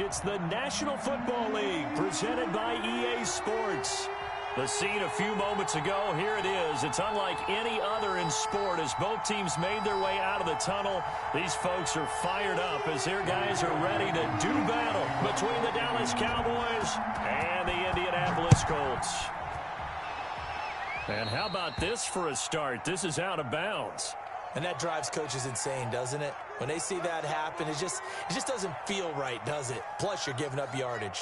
It's the National Football League presented by EA Sports. The scene a few moments ago, here it is. It's unlike any other in sport as both teams made their way out of the tunnel. These folks are fired up as their guys are ready to do battle between the Dallas Cowboys and the Indianapolis Colts. And how about this for a start? This is out of bounds. And that drives coaches insane, doesn't it? When they see that happen, it just doesn't feel right, does it? Plus, you're giving up yardage.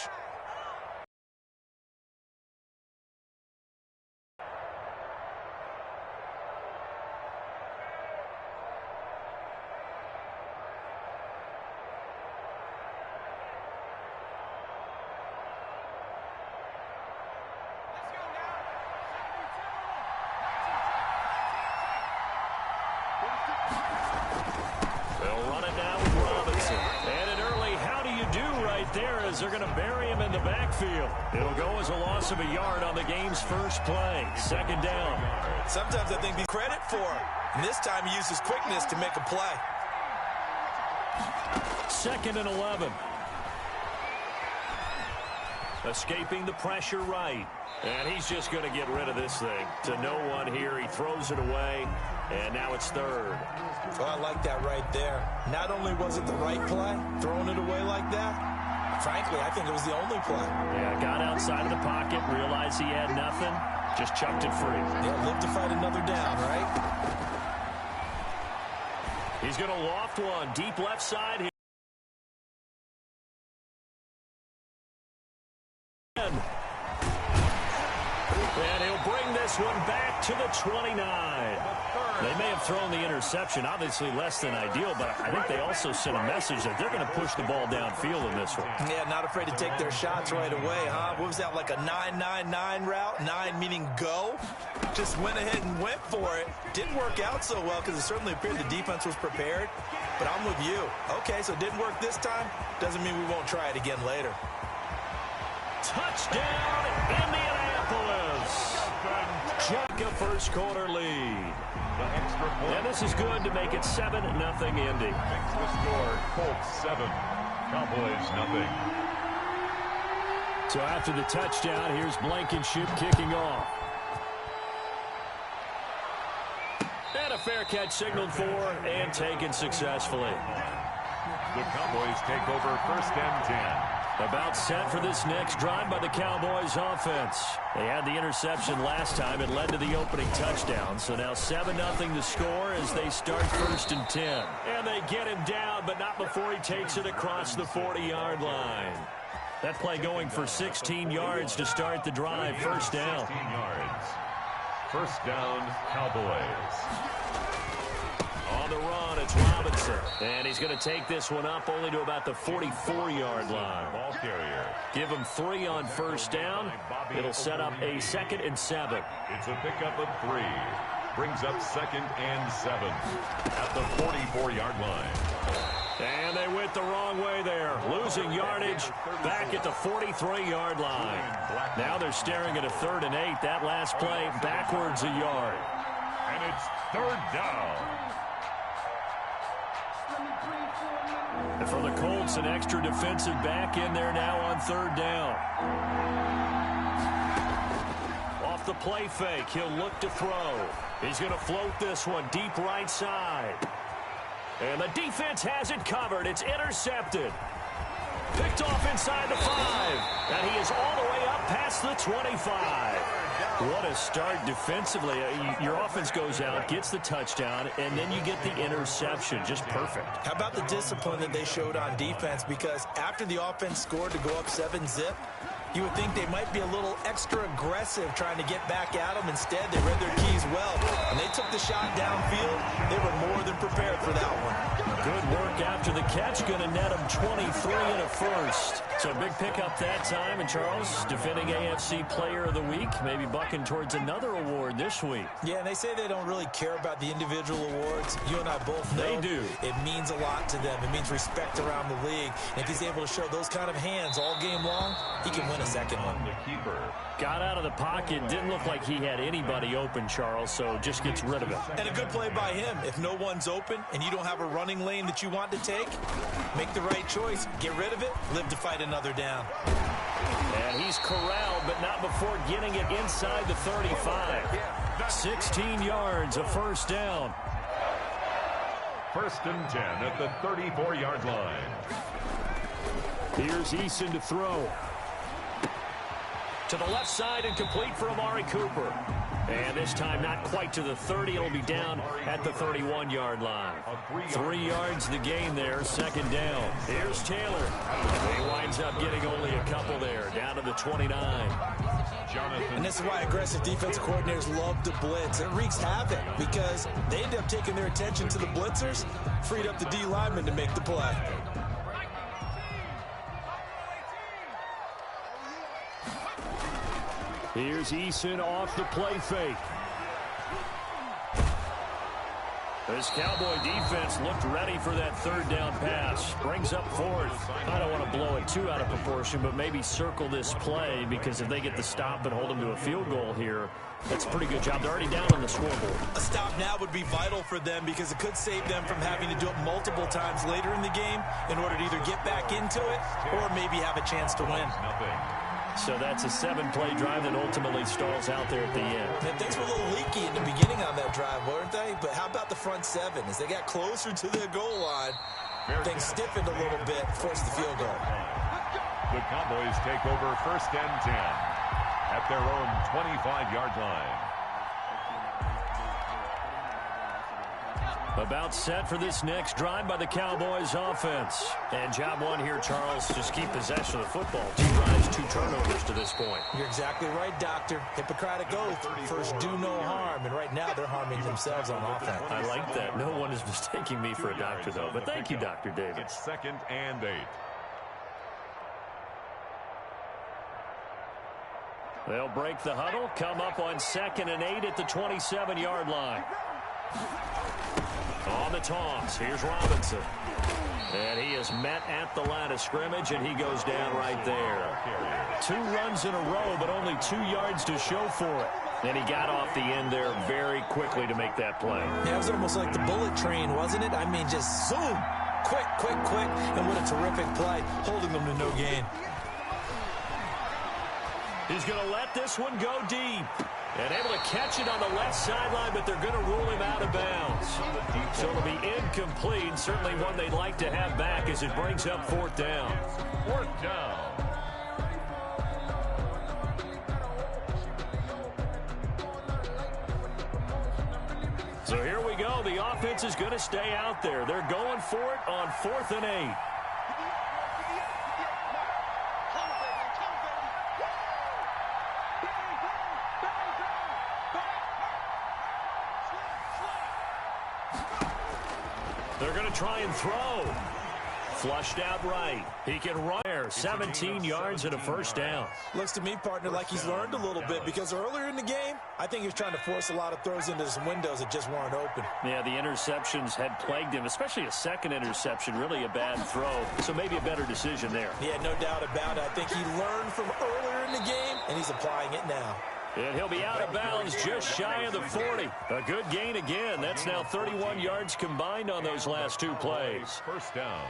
They're going to bury him in the backfield. It'll go as a loss of a yard on the game's first play. Second down. Sometimes I think he's credit for him. And this time he used his quickness to make a play. Second and 11. Escaping the pressure right. And he's just going to get rid of this thing. To no one here. He throws it away. And now it's third. Well, I like that right there. Not only was it the right play, throwing it away like that, frankly, I think it was the only play. Yeah, got outside of the pocket, realized he had nothing, just chucked it free. Yeah, live to fight another down, right? He's going to loft one, deep left side here. And he'll bring this one back to the 29. They may have thrown the interception, obviously less than ideal, but I think they also sent a message that they're going to push the ball downfield in this one. Yeah, not afraid to take their shots right away, huh? What was that, like a 9-9-9 route? 9 meaning go? Just went ahead and went for it. Didn't work out so well because it certainly appeared the defense was prepared, but I'm with you. Okay, so it didn't work this time. Doesn't mean we won't try it again later. Touchdown, Indianapolis. Check a first quarter lead. And this is good to make it 7-0 Indy. Makes the score Colts 7, Cowboys 0. So after the touchdown, here's Blankenship kicking off. And a fair catch signaled for and taken successfully. The Cowboys take over first and 10. About set for this next drive by the Cowboys offense. They had the interception last time. It led to the opening touchdown. So now 7-0 to score as they start first and 10. And they get him down, but not before he takes it across the 40-yard line. That play going for 16 yards to start the drive. First down. 16 yards. First down, Cowboys. On the run, it's Robinson. And he's going to take this one up only to about the 44-yard line. Ball carrier. Give him 3 on first down. It'll set up a 2nd and 7. It's a pickup of 3. Brings up 2nd and 7 at the 44-yard line. And they went the wrong way there. Losing yardage back at the 43-yard line. Now they're staring at a 3rd and 8. That last play backwards a yard. And it's 3rd down. And for the Colts, an extra defensive back in there now on 3rd down. Off the play fake, he'll look to throw. He's going to float this one deep right side. And the defense has it covered. It's intercepted. Picked off inside the 5. And he is all the way up past the 25. What a start defensively. Your offense goes out, gets the touchdown, and then you get the interception. Just perfect. How about the discipline that they showed on defense? Because after the offense scored to go up 7-zip, you would think they might be a little extra aggressive trying to get back at them. Instead, they read their keys well. When they took the shot downfield, they were more than prepared for that one. Good work after the catch. Going to net them 23 and a first. So big pickup that time, and Charles, defending AFC Player of the Week, maybe bucking towards another award this week. Yeah, and they say they don't really care about the individual awards. You and I both know they do. It means a lot to them. It means respect around the league. And if he's able to show those kind of hands all game long, he can win a second one. The keeper. Got out of the pocket, didn't look like he had anybody open, Charles, so just gets rid of it. And a good play by him. If no one's open and you don't have a running lane that you want to take, make the right choice. Get rid of it, live to fight another down. And he's corralled, but not before getting it inside the 35. 16 yards, a first down. 1st and 10 at the 34-yard line. Here's Eason to throw. To the left side and complete for Amari Cooper. And this time not quite to the 30. It'll be down at the 31-yard line. 3 yards the gain there, 2nd down. Here's Taylor. He winds up getting only a couple there, down to the 29. And this is why aggressive defensive coordinators love to blitz. It wreaks havoc because they end up taking their attention to the blitzers, freed up the D lineman to make the play. Here's Eason off the play fake. This Cowboy defense looked ready for that 3rd down pass. Brings up 4th. I don't want to blow it too out of proportion, but maybe circle this play because if they get the stop and hold them to a field goal here, that's a pretty good job. They're already down on the scoreboard. A stop now would be vital for them because it could save them from having to do it multiple times later in the game in order to either get back into it or maybe have a chance to win. So that's a 7-play drive that ultimately stalls out there at the end. And things were a little leaky in the beginning on that drive, weren't they? But how about the front 7? As they got closer to their goal line, things stiffened a little bit, forced the field goal. The Cowboys take over 1st and 10 at their own 25-yard line. About set for this next drive by the Cowboys offense. And job one here, Charles, just keep possession of the football. 2 drives, 2 turnovers to this point. You're exactly right, Doctor. Hippocratic oath. First, do no harm. And right now, they're harming themselves on offense. I like that. No one is mistaking me for a doctor, though. But thank you, Dr. Davis. It's 2nd and 8. They'll break the huddle, come up on 2nd and 8 at the 27-yard line. On the toss, here's Robinson. And he is met at the line of scrimmage, and he goes down right there. 2 runs in a row, but only 2 yards to show for it. And he got off the end there very quickly to make that play. Yeah, it was almost like the bullet train, wasn't it? I mean, just zoom. Quick, quick, quick. And what a terrific play, holding them to no gain. He's going to let this one go deep. And able to catch it on the left sideline, but they're going to rule him out of bounds. So it'll be incomplete. Certainly one they'd like to have back as it brings up 4th down. 4th down. So here we go. The offense is going to stay out there. They're going for it on 4th and 8. They're going to try and throw. Flushed out right. He can run there. 17 yards and a first down. Looks to me, partner, like he's learned a little bit because earlier in the game, I think he was trying to force a lot of throws into some windows that just weren't open. Yeah, the interceptions had plagued him, especially a second interception, really a bad throw. So maybe a better decision there. Yeah, no doubt about it. I think he learned from earlier in the game, and he's applying it now. And he'll be out of bounds just shy of the 40. A good gain again. That's now 31 yards combined on those last 2 plays. 1st down.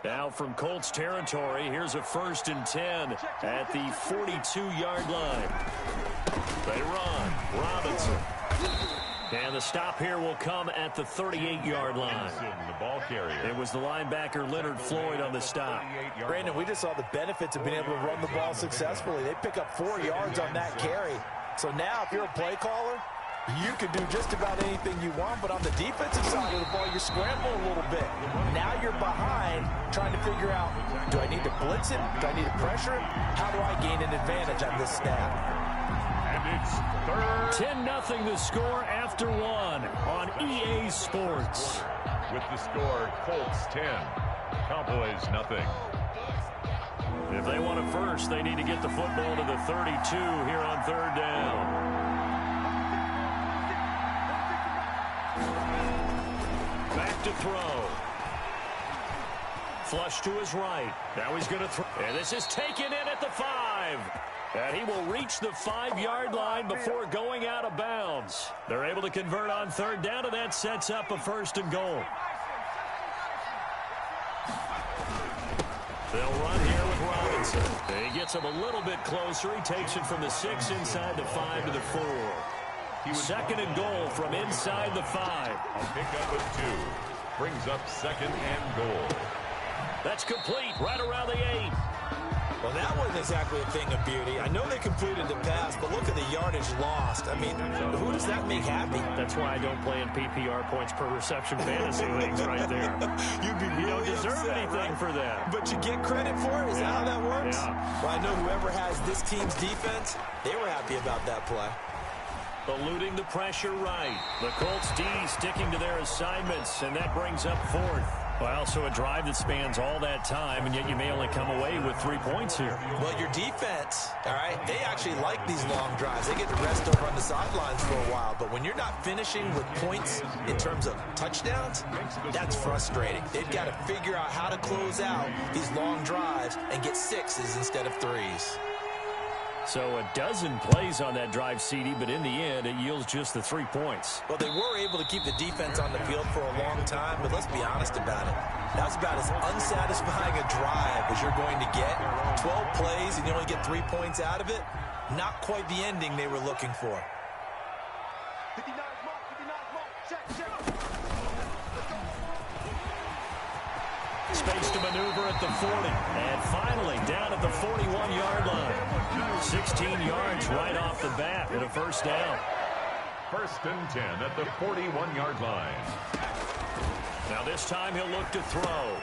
Now from Colts territory, here's a 1st and 10 at the 42-yard line. They run. Robinson. And the stop here will come at the 38-yard line. The ball carrier. It was the linebacker Leonard Floyd on the stop. Brandon, we just saw the benefits of being able to run the ball successfully. They pick up 4 yards on that carry. So now if you're a play caller, you can do just about anything you want, but on the defensive side of the ball, you're scrambling a little bit. Now you're behind trying to figure out, do I need to blitz it? Do I need to pressure it? How do I gain an advantage on this snap? And it's third. 10-0 the score after one on EA Sports. With the score, Colts 10, Cowboys nothing. If they want it first, they need to get the football to the 32 here on third down. Back to throw. Flush to his right. Now he's going to throw. And this is taken in at the 5. And he will reach the 5-yard line before going out of bounds. They're able to convert on third down, and that sets up a 1st and goal. They'll run here with Robinson. He gets him a little bit closer. He takes it from the 6 inside the 5 to the 4. 2nd and goal from inside the 5. A pickup of 2. Brings up 2nd and goal. That's complete right around the 8. Well, that wasn't exactly a thing of beauty. I know they completed the pass, but look at the yardage lost. I mean, who does that make happy? That's why I don't play in PPR points per reception fantasy leagues right there. You'd be really You don't deserve upset, anything right? for that. But you get credit for it? Is that how that works? Yeah. Well, I know whoever has this team's defense, they were happy about that play. Eluding the pressure right. The Colts D sticking to their assignments, and that brings up 4th. Well, so a drive that spans all that time, and yet you may only come away with 3 points here. Well, your defense, all right, they actually like these long drives. They get to rest over on the sidelines for a while. But when you're not finishing with points in terms of touchdowns, that's frustrating. They've got to figure out how to close out these long drives and get 6s instead of 3s. So a dozen plays on that drive, CD, but in the end, it yields just the 3 points. Well, they were able to keep the defense on the field for a long time, but let's be honest about it. That's about as unsatisfying a drive as you're going to get. 12 plays and you only get 3 points out of it. Not quite the ending they were looking for. Space to maneuver at the 40. And finally, down at the 41-yard line. 16 yards right off the bat and a 1st down. 1st and 10 at the 41-yard line. Now this time he'll look to throw.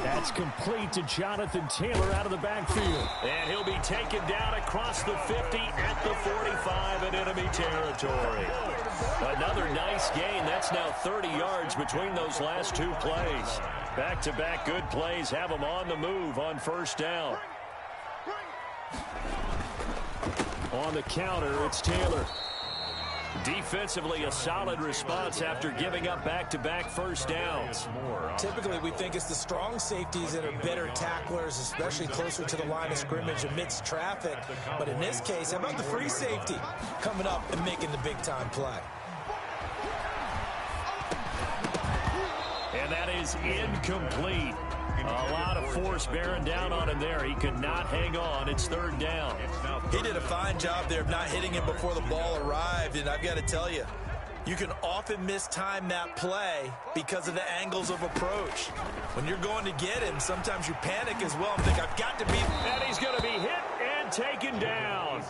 That's complete to Jonathan Taylor out of the backfield. And he'll be taken down across the 50 at the 45 in enemy territory. Another nice gain. That's now 30 yards between those last 2 plays. Back-to-back good plays have them on the move on 1st down. On the counter, it's Taylor. Defensively, a solid response after giving up back-to-back 1st downs. Typically, we think it's the strong safeties that are better tacklers, especially closer to the line of scrimmage amidst traffic. But in this case, how about the free safety coming up and making the big-time play? And that is incomplete. A lot of force bearing down on him there. He could not hang on. It's 3rd down. He did a fine job there of not hitting him before the ball arrived, and I've got to tell you, you can often mistime that play because of the angles of approach. When you're going to get him, sometimes you panic as well and think, I've got to be... And he's going to be hit and taken down.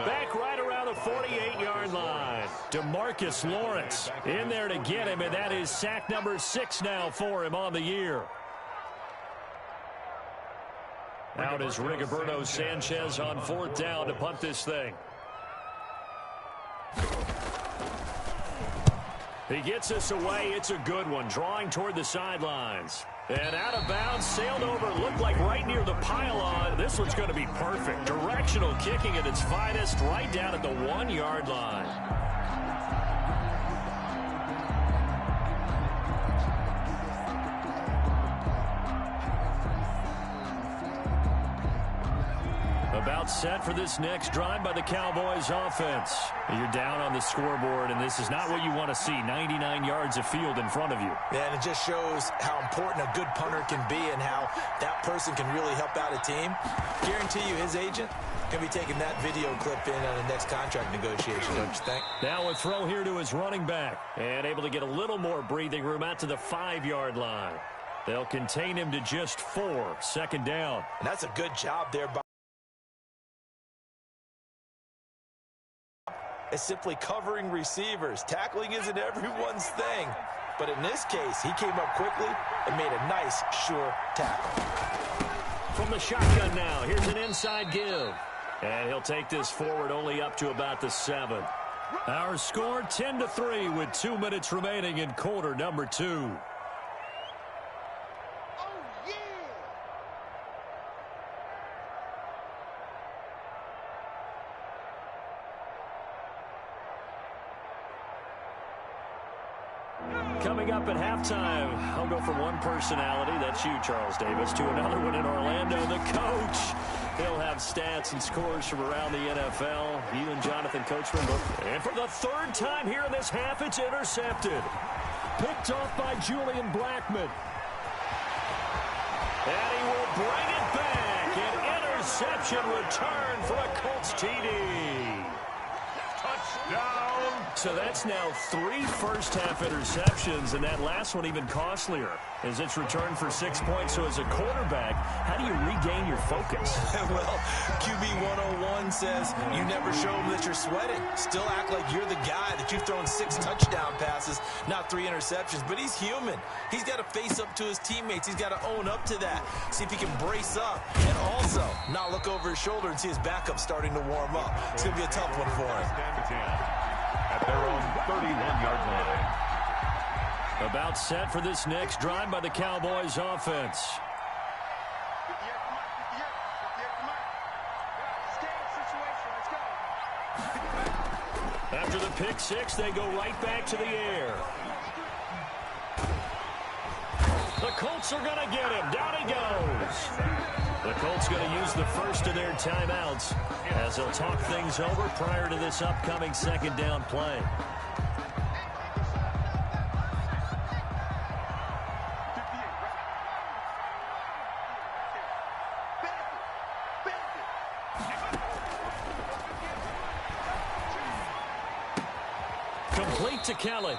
Back right around the 48-yard line. DeMarcus Lawrence in there to get him, and that is sack number 6 now for him on the year. Out is Rigoberto Sanchez on 4th down to punt this thing. He gets us away. It's a good one. Drawing toward the sidelines. And out of bounds, sailed over, looked like right near the pylon. This one's going to be perfect. Directional kicking at its finest, right down at the 1-yard line. About set for this next drive by the Cowboys offense. You're down on the scoreboard, and this is not what you want to see. 99 yards of field in front of you. Yeah, and it just shows how important a good punter can be and how that person can really help out a team. Guarantee you his agent can be taking that video clip in on the next contract negotiation, don't you think? Now a throw here to his running back. And able to get a little more breathing room out to the 5-yard line. They'll contain him to just 4. 2nd down. And that's a good job there by... is simply covering receivers. Tackling isn't everyone's thing. But in this case, he came up quickly and made a nice, sure tackle. From the shotgun now, here's an inside give. And he'll take this forward only up to about the 7. Our score 10-3 with 2 minutes remaining in quarter number 2. Coming up at halftime, I'll go from one personality, that's you, Charles Davis, to another one in Orlando, the coach. He'll have stats and scores from around the NFL. You and Jonathan Coachman both. And for the third time here in this half, it's intercepted. Picked off by Julian Blackmon. And he will bring it back. An interception return for a Colts TD. Touchdown. So that's now 3 first-half interceptions, and that last one even costlier as it's returned for 6 points. So as a quarterback, how do you regain your focus? Well, QB 101 says you never show them that you're sweating. Still act like you're the guy, that you've thrown 6 touchdown passes, not 3 interceptions. But he's human. He's got to face up to his teammates. He's got to own up to that. See if he can brace up and also not look over his shoulder and see his backup starting to warm up. It's going to be a tough one for him. At their own 31-yard line. About set for this next drive by the Cowboys offense. After the pick 6, they go right back to the air. The Colts are going to get him. Down he goes. The Colts going to use the first of their timeouts as they'll talk things over prior to this upcoming second down play. Complete to Kelly.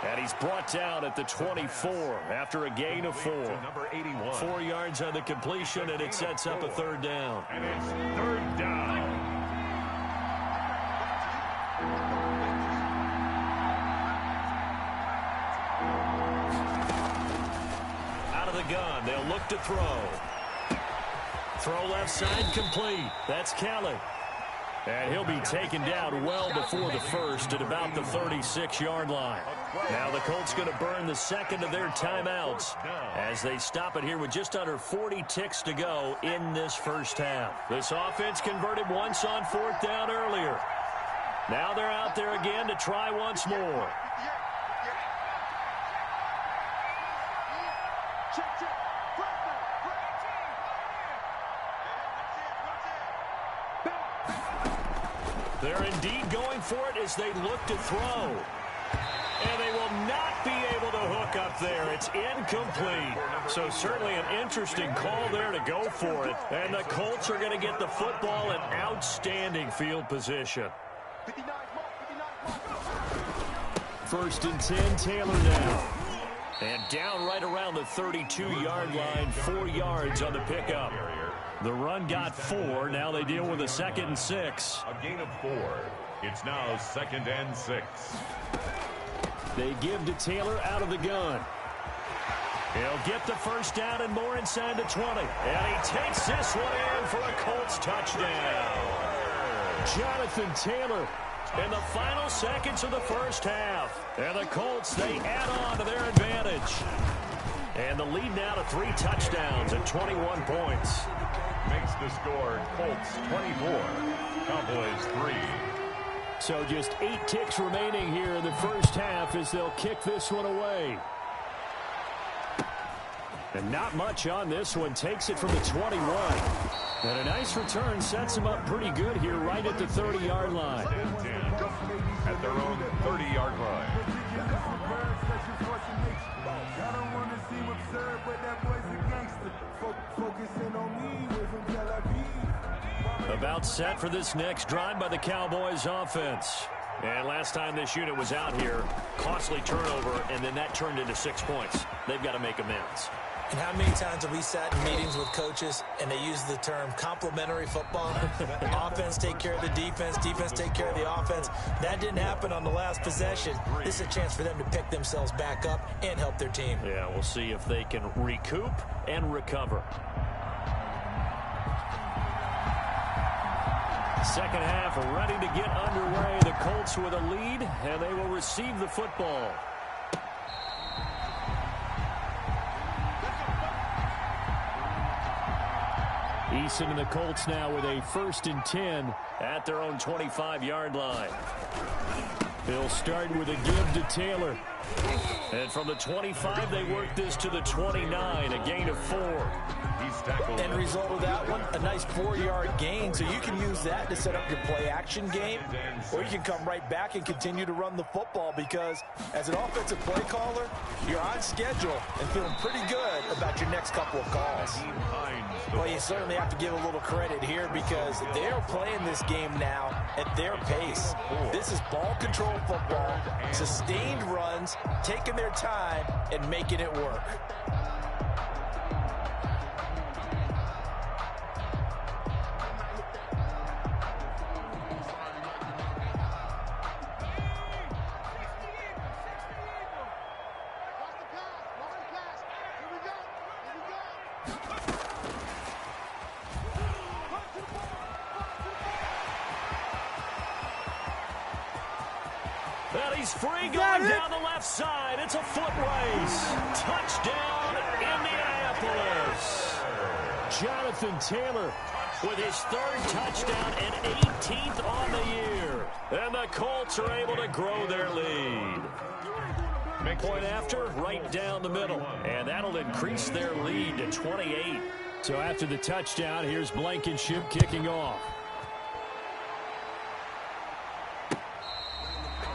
And he's brought down at the 24 after a gain of 4. Number 81. 4 yards on the completion, and it sets up a third down. And it's third down. Out of the gun, they'll look to throw. Throw left side complete. That's Kelly. And he'll be taken down well before the first at about the 36-yard line. Now the Colts going to burn the second of their timeouts as they stop it here with just under 40 ticks to go in this first half. This offense converted once on 4th down earlier. Now they're out there again to try once more. They're indeed going for it as they look to throw. And they will not be able to hook up there. It's incomplete. So certainly an interesting call there to go for it. And the Colts are going to get the football in outstanding field position. 1st and 10, Taylor now. And down right around the 32-yard line, 4 yards on the pickup. The run got 4. Now they deal with a 2nd and 6. A gain of 4. It's now 2nd and 6. They give to Taylor out of the gun. He'll get the first down and more inside the 20. And he takes this one in for a Colts touchdown. Jonathan Taylor in the final seconds of the first half. And the Colts, they add on to their advantage. And the lead now to 3 touchdowns and 21 points. Makes the score Colts 24, Cowboys 3. So just 8 ticks remaining here in the first half as they'll kick this one away. And not much on this one. Takes it from the 21. And a nice return sets them up pretty good here right at the 30-yard line. 10-10 at their own 30-yard line. About set for this next drive by the Cowboys offense. And last time this unit was out here, costly turnover, and then that turned into 6 points. They've got to make amends. And how many times have we sat in meetings with coaches and they use the term complementary football? Offense take care of the defense, defense take care of the offense. That didn't happen on the last possession. This is a chance for them to pick themselves back up and help their team. Yeah, we'll see if they can recoup and recover. Second half ready to get underway. The Colts with a lead, and they will receive the football. Eason and the Colts now with a 1st and 10 at their own 25-yard line. They'll start with a give to Taylor. And from the 25, they work this to the 29, a gain of 4. He's tackled. End result of that one, a nice 4-yard gain. So you can use that to set up your play-action game, or you can come right back and continue to run the football because as an offensive play caller, you're on schedule and feeling pretty good about your next couple of calls. Well, you certainly have to give a little credit here because they're playing this game now at their pace. This is ball control football, sustained runs, taking their time and making it work. And he's free going down the left side. It's a foot race. Touchdown, Indianapolis. Jonathan Taylor with his 3rd touchdown and 18th on the year. And the Colts are able to grow their lead. Point after, right down the middle. And that'll increase their lead to 28. So after the touchdown, here's Blankenship kicking off.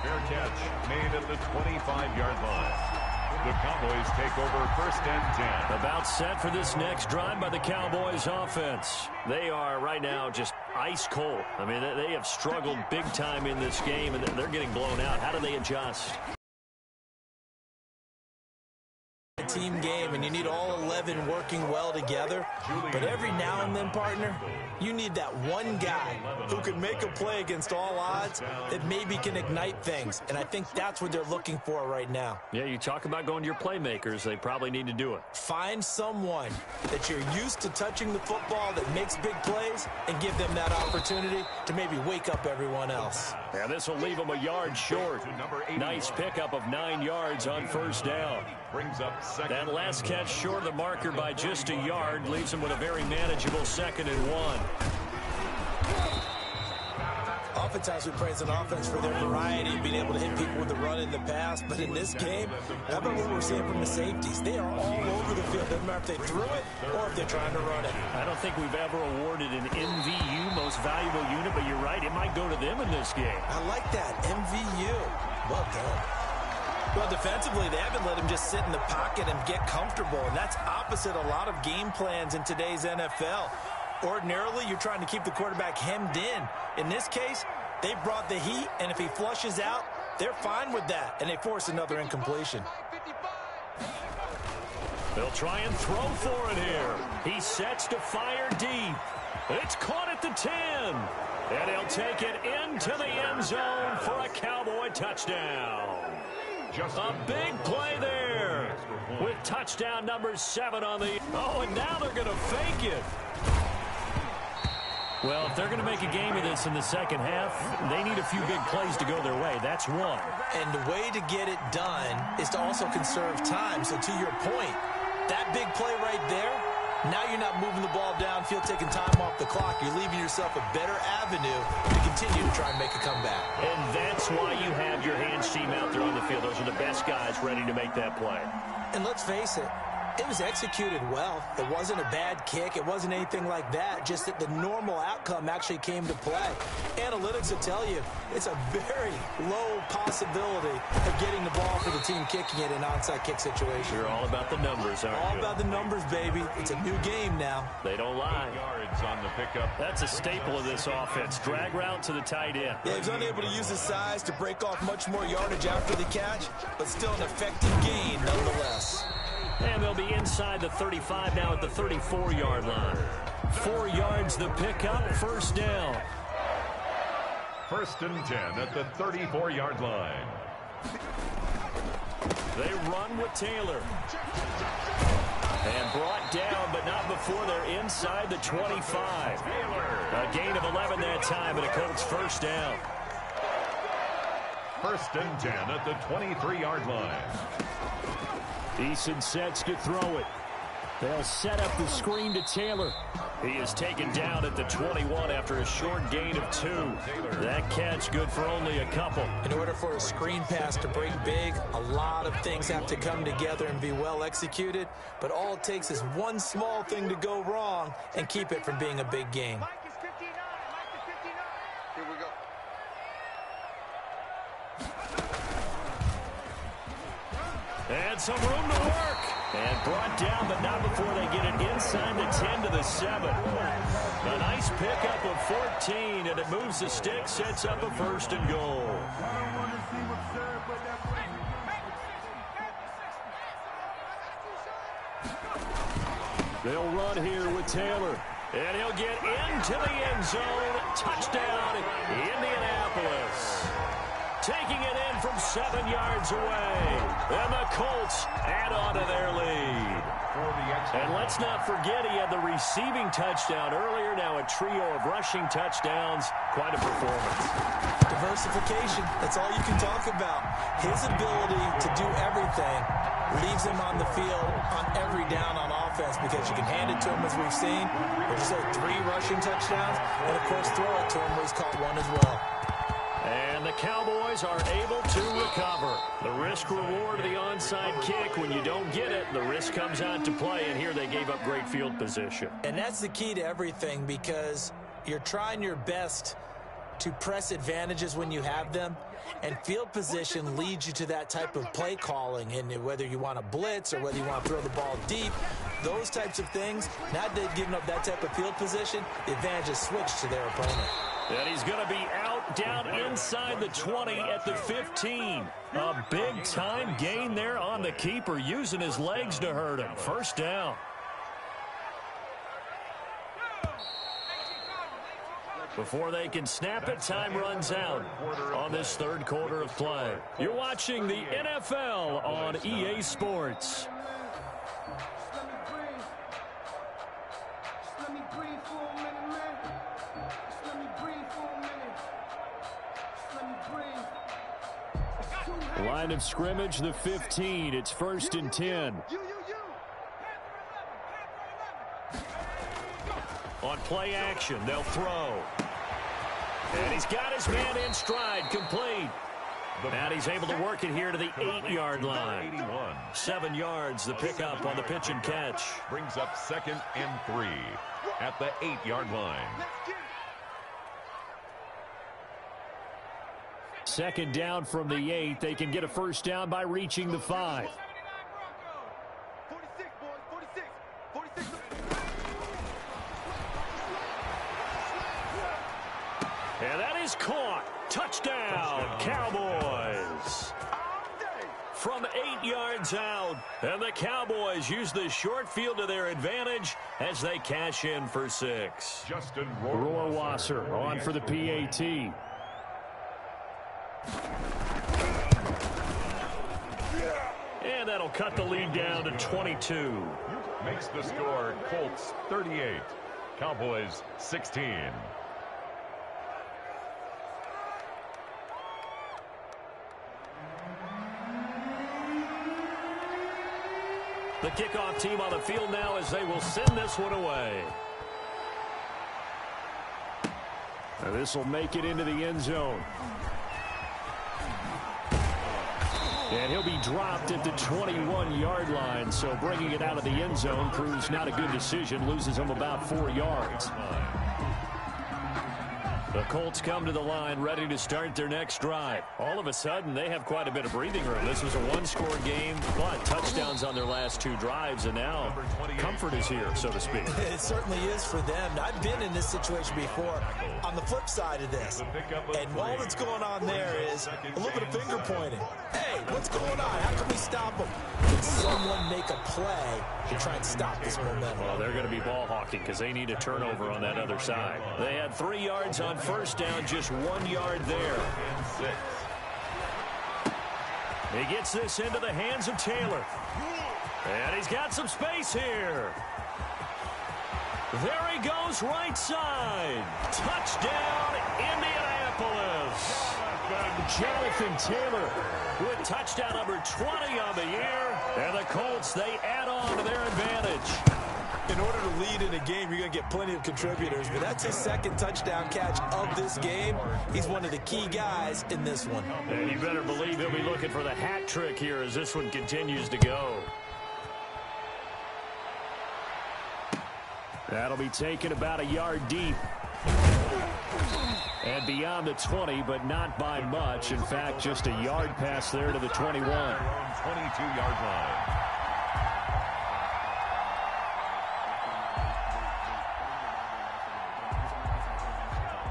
Fair catch made at the 25-yard line. The Cowboys take over 1st and 10. About set for this next drive by the Cowboys offense. They are right now just ice cold. I mean, they have struggled big time in this game, and they're getting blown out. How do they adjust? Team game, and you need all 11 working well together. But every now and then, partner, you need that one guy who can make a play against all odds that maybe can ignite things. And I think that's what they're looking for right now. Yeah, you talk about going to your playmakers. They probably need to do it. Find someone that you're used to touching the football that makes big plays and give them that opportunity to maybe wake up everyone else. Yeah, this will leave them a yard short. Nice pickup of 9 yards on 1st down. Brings up 2nd. That last catch short of the marker by just a yard leaves them with a very manageable 2nd and 1. Oftentimes we praise an offense for their variety, being able to hit people with the run in the pass. But in this game, how about what we're seeing from the safeties? They are all over the field. Doesn't matter if they threw it or if they're trying to run it. I don't think we've ever awarded an MVU, most valuable unit, but you're right, it might go to them in this game. I like that, MVU. Well done. Well, defensively, they haven't let him just sit in the pocket and get comfortable, and that's opposite a lot of game plans in today's NFL. Ordinarily, you're trying to keep the quarterback hemmed in. In this case, they brought the heat, and if he flushes out, they're fine with that, and they force another incompletion. They'll try and throw for it here. He sets to fire deep. It's caught at the 10. And he'll take it into the end zone for a Cowboy touchdown. A big play there with touchdown number 7 on the... Oh, and now they're going to fake it. Well, if they're going to make a game of this in the second half, they need a few big plays to go their way. That's one. And the way to get it done is to also conserve time. So to your point, that big play right there, now you're not moving the ball downfield, taking time off the clock. You're leaving yourself a better avenue to continue to try and make a comeback. And that's why you have your hands team out there on the field. Those are the best guys ready to make that play. And let's face it, it was executed well. It wasn't a bad kick. It wasn't anything like that. Just that the normal outcome actually came to play. Analytics will tell you it's a very low possibility of getting the ball for the team kicking it in an onside kick situation. You're all about the numbers, aren't you? All about the numbers, baby. It's a new game now. They don't lie. Yards on the pickup. That's a staple of this offense. Drag route to the tight end. Yeah, he was unable to use his size to break off much more yardage after the catch, but still an effective gain nonetheless. And they'll be inside the 35 now at the 34-yard line. 4 yards the pickup, 1st down. 1st and 10 at the 34-yard line. They run with Taylor. And brought down, but not before they're inside the 25. A A gain of 11 that time, and a Colts first down. 1st and 10 at the 23-yard line. Eason sets to throw it. They'll set up the screen to Taylor. He is taken down at the 21 after a short gain of 2. That catch good for only a couple. In order for a screen pass to break big, a lot of things have to come together and be well executed. But all it takes is one small thing to go wrong and keep it from being a big game. Here we go. And some room to work. And brought down, but not before they get it inside the 10 to the 7. A nice pickup of 14, and it moves the stick, sets up a 1st and goal. They'll run here with Taylor. And he'll get into the end zone. Touchdown, Indianapolis. Taking it in from 7 yards away. And the Colts add on to their lead. And let's not forget he had the receiving touchdown earlier. Now a trio of rushing touchdowns. Quite a performance. Diversification, that's all you can talk about. His ability to do everything leaves him on the field on every down on offense because you can hand it to him as we've seen. There's just 3 rushing touchdowns, and of course throw it to him where he's caught 1 as well. And the Cowboys are able to recover. The risk-reward of the onside kick, when you don't get it, the risk comes out to play, and here they gave up great field position. And that's the key to everything because you're trying your best to press advantages when you have them, and field position leads you to that type of play calling, and whether you want to blitz or whether you want to throw the ball deep, those types of things, not giving up that type of field position, the advantage is switched to their opponent. And he's going to be out down inside the 20 at the 15. A big-time gain there on the keeper, using his legs to hurt him. First down. Before they can snap it, time runs out on this 3rd quarter of play. You're watching the NFL on EA Sports. Line of scrimmage, the 15. It's 1st and 10. On play action, they'll throw. And he's got his man in stride, complete. And he's able to work it here to the 8-yard line. 7 yards, the pickup on the pitch and catch. Brings up 2nd and 3 at the 8-yard line. 2nd down from the 8. They can get a first down by reaching the 5. And that is caught. Touchdown, Cowboys. From 8 yards out. And the Cowboys use the short field to their advantage as they cash in for 6. Justin Rohrwasser on for the PAT. And that'll cut the lead down to 22. Makes the score Colts 38, Cowboys 16. The kickoff team on the field now as they will send this one away. And this will make it into the end zone. And he'll be dropped at the 21-yard line, so bringing it out of the end zone proves not a good decision, loses him about 4 yards. The Colts come to the line ready to start their next drive. All of a sudden, they have quite a bit of breathing room. This was a one-score game, but touchdowns on their last 2 drives, and now comfort is here, so to speak. It certainly is for them. I've been in this situation before on the flip side of this. And all that's going on there is a little bit of finger pointing. Hey, what's going on? How can we stop them? Can someone make a play to try and stop this momentum? Well, they're going to be ball hawking because they need a turnover on that other side. They had 3 yards on first down, just 1 yard there. He gets this into the hands of Taylor. And he's got some space here. There he goes right side. Touchdown, Indianapolis. Jonathan Taylor with touchdown number 20 on the year. And the Colts, they add on to their advantage. In order to lead in a game, you're going to get plenty of contributors. But that's his second touchdown catch of this game. He's one of the key guys in this one. And you better believe he'll be looking for the hat trick here as this one continues to go. That'll be taken about a yard deep. And beyond the 20, but not by much. In fact, just a yard pass there to the 21. 22-yard line.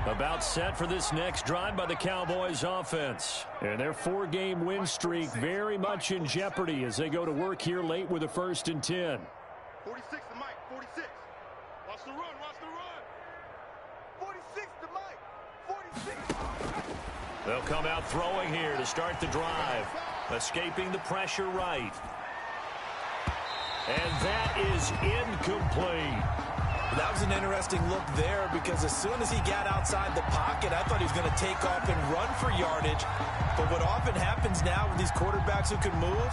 About set for this next drive by the Cowboys offense. And their 4-game win streak very much in jeopardy as they go to work here late with a 1st and 10. 46 to Mike, 46. Watch the run, watch the run. 46 to Mike, 46. They'll come out throwing here to start the drive. Escaping the pressure right. And that is incomplete. That was an interesting look there because as soon as he got outside the pocket, I thought he was going to take off and run for yardage. But what often happens now with these quarterbacks who can move,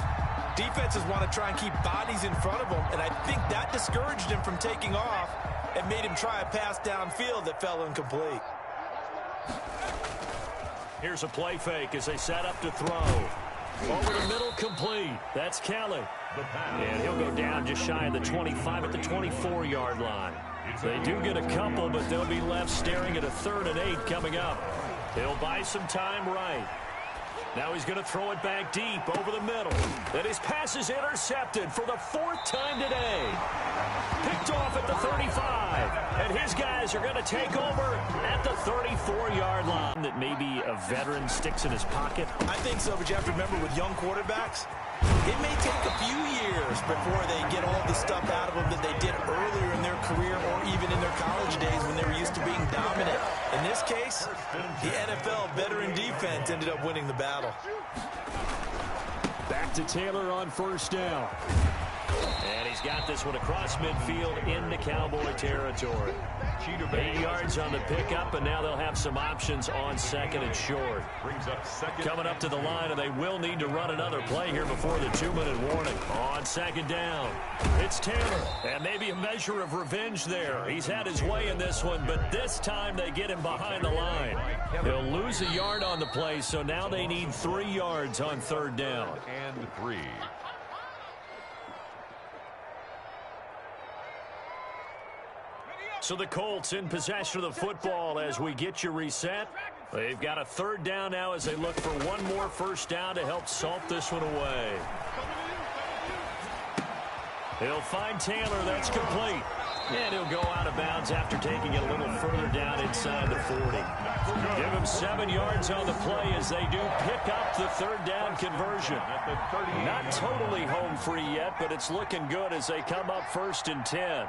defenses want to try and keep bodies in front of them, and I think that discouraged him from taking off and made him try a pass downfield that fell incomplete. Here's a play fake as they set up to throw. Over the middle, complete. That's Kelly. And he'll go down just shy of the 25 at the 24-yard line. They do get a couple, but they'll be left staring at a 3rd and 8 coming up. He'll buy some time right. Now he's going to throw it back deep over the middle. And his pass is intercepted for the 4th time today. Picked off at the 35. And his guys are going to take over at the 34-yard line. That maybe a veteran sticks in his pocket. I think so, but you have to remember with young quarterbacks, it may take a few years before they get all the stuff out of them that they did earlier in their career or even in their college days when they were used to being dominant. In this case, the NFL veteran defense ended up winning the battle. Back to Taylor on 1st down. And he's got this one across midfield into Cowboy territory. 8 yards on the pickup, and now they'll have some options on 2nd and short. Coming up to the line, and they will need to run another play here before the 2-minute warning. On 2nd down, it's Taylor, and maybe a measure of revenge there. He's had his way in this one, but this time they get him behind the line. He'll lose a yard on the play, so now they need 3 yards on 3rd down. And 3. So the Colts in possession of the football as we get you reset. They've got a 3rd down now as they look for one more 1st down to help salt this one away. He'll find Taylor. That's complete. And he'll go out of bounds after taking it a little further down inside the 40. Give him 7 yards on the play as they do pick up the 3rd down conversion. Not totally home free yet, but it's looking good as they come up 1st and 10.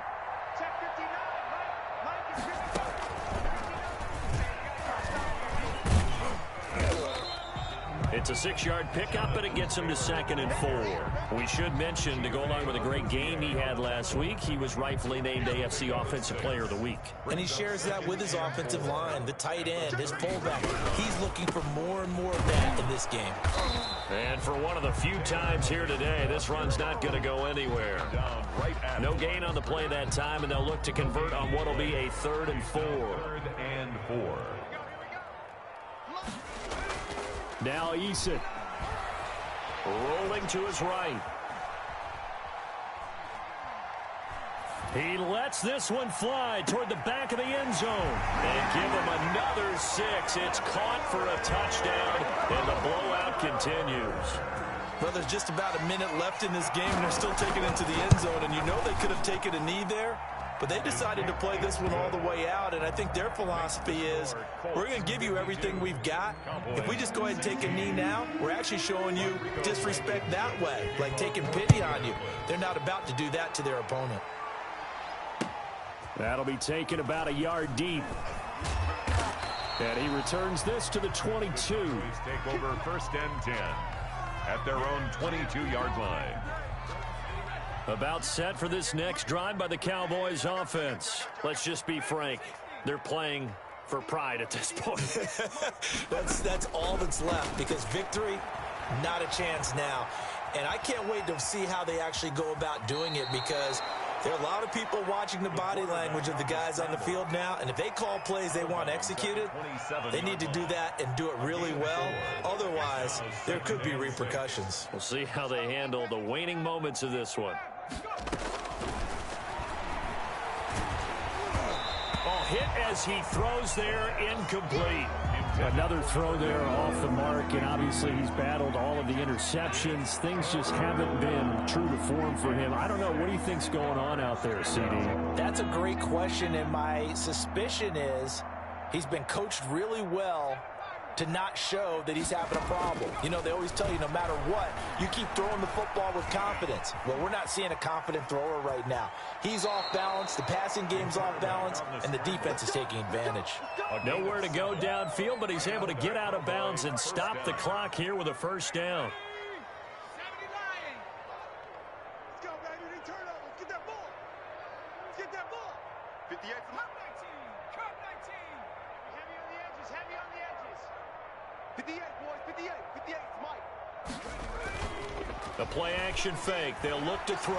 It's a 6-yard pickup, and it gets him to 2nd and 4. We should mention, to go along with a great game he had last week, he was rightfully named AFC Offensive Player of the Week. And he shares that with his offensive line, the tight end, his fullback. He's looking for more and more of that in this game. And for one of the few times here today, this run's not going to go anywhere. No gain on the play that time, and they'll look to convert on what will be a 3rd and 4. 3rd and 4. Now Eason rolling to his right. He lets this one fly toward the back of the end zone. And give him another 6. It's caught for a touchdown, and the blowout continues. Well, there's just about a minute left in this game, and they're still taking it into the end zone. And you know they could have taken a knee there, but they decided to play this one all the way out. And I think their philosophy is, we're going to give you everything we've got. If we just go ahead and take a knee now, we're actually showing you disrespect that way, like taking pity on you. They're not about to do that to their opponent. That'll be taken about a yard deep. And he returns this to the 22. Take over 1st and 10 at their own 22-yard line. About set for this next drive by the Cowboys offense. Let's just be frank. They're playing for pride at this point. that's all that's left, because victory, not a chance now. And I can't wait to see how they actually go about doing it, because there are a lot of people watching the body language of the guys on the field now, and if they call plays they want executed, they need to do that and do it really well. Otherwise, there could be repercussions. We'll see how they handle the waning moments of this one. Hit as he throws there, incomplete. Another throw there off the mark, and obviously he's battled all of the interceptions. Things just haven't been true to form for him. I don't know. What do you think's going on out there, CD? That's a great question, and my suspicion is he's been coached really well to not show that he's having a problem. You know, they always tell you no matter what, you keep throwing the football with confidence. Well, we're not seeing a confident thrower right now. He's off balance, the passing game's off balance, and the defense is taking advantage. Nowhere to go downfield, but he's able to get out of bounds and stop the clock here with a first down. Let's go, baby. They turn over. Let's get that ball. Let's get that ball. 58 from up 19. Cut 19. Heavy on the edges. Heavy on the edges. 58, boys. 58. 58 is Mike. The play action fake. They'll look to throw.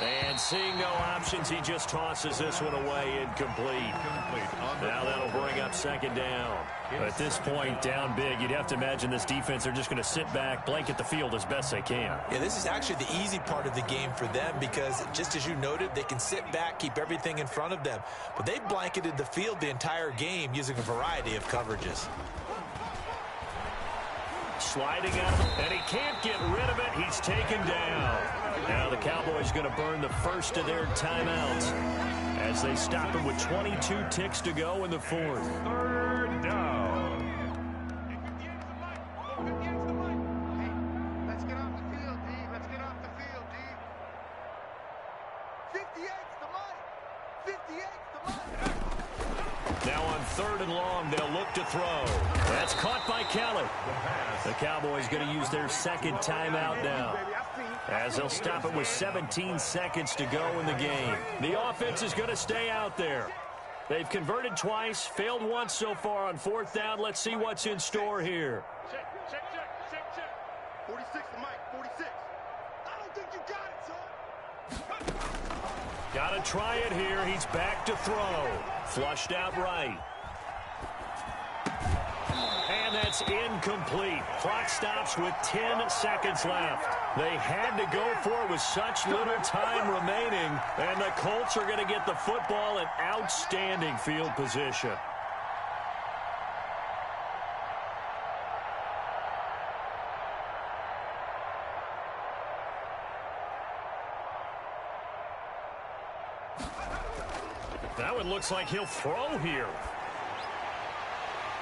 And seeing no options, he just tosses this one away, incomplete. Now that'll bring up second down. At this point, down big, you'd have to imagine this defense, they're just going to sit back, blanket the field as best they can. Yeah, this is actually the easy part of the game for them, because just as you noted, they can sit back, keep everything in front of them. But they've blanketed the field the entire game using a variety of coverages. Sliding out, and he can't get rid of it. He's taken down. Now the Cowboys going to burn the first of their timeouts as they stop him with 22 ticks to go in the fourth. Third down. Let's get off the field, D. Let's get off the field, D. 58's the Mike. 58's the Mike. Now on third and long, they'll look to throw. That's caught by Kelly. The Cowboys going to use their second timeout now, as they'll stop it with 17 seconds to go in the game. The offense is going to stay out there. They've converted twice, failed once so far on fourth down. Let's see what's in store here. Check. 46 to Mike. 46. I don't think you got it, son. Got to try it here. He's back to throw. Flushed out right. And that's incomplete. Clock stops with 10 seconds left. They had to go for it with such little time remaining, and the Colts are going to get the football in outstanding field position. Now it looks like he'll throw here.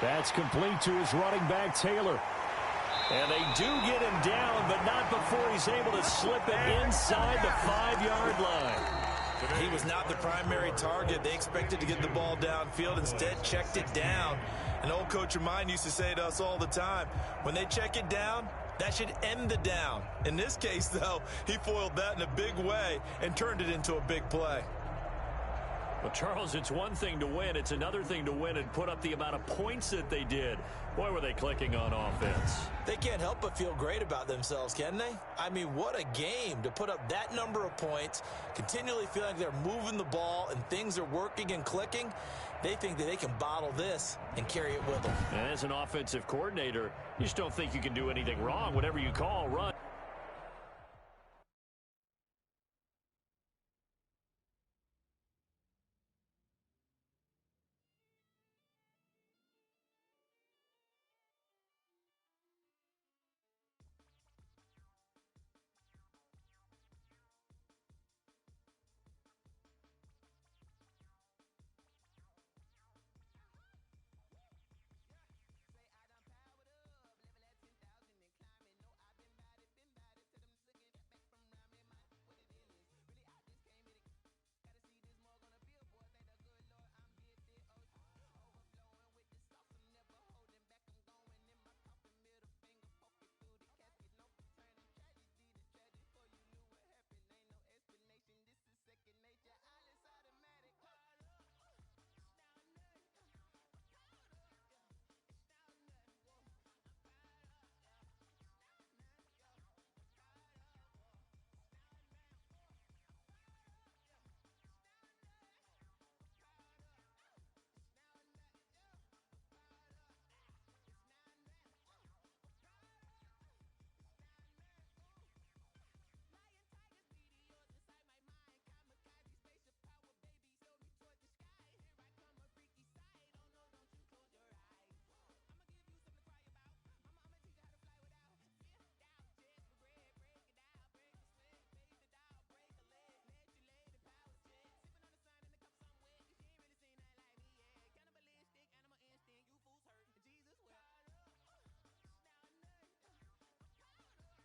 That's complete to his running back, Taylor. And they do get him down, but not before he's able to slip it inside the 5-yard line. He was not the primary target. They expected to get the ball downfield. Instead, checked it down. An old coach of mine used to say to us all the time, when they check it down, that should end the down. In this case, though, he foiled that in a big way and turned it into a big play. Well, Charles, it's one thing to win. It's another thing to win and put up the amount of points that they did. Boy, were they clicking on offense. They can't help but feel great about themselves, can they? I mean, what a game to put up that number of points, continually feel like they're moving the ball and things are working and clicking. They think that they can bottle this and carry it with them. And as an offensive coordinator, you just don't think you can do anything wrong. Whatever you call, run.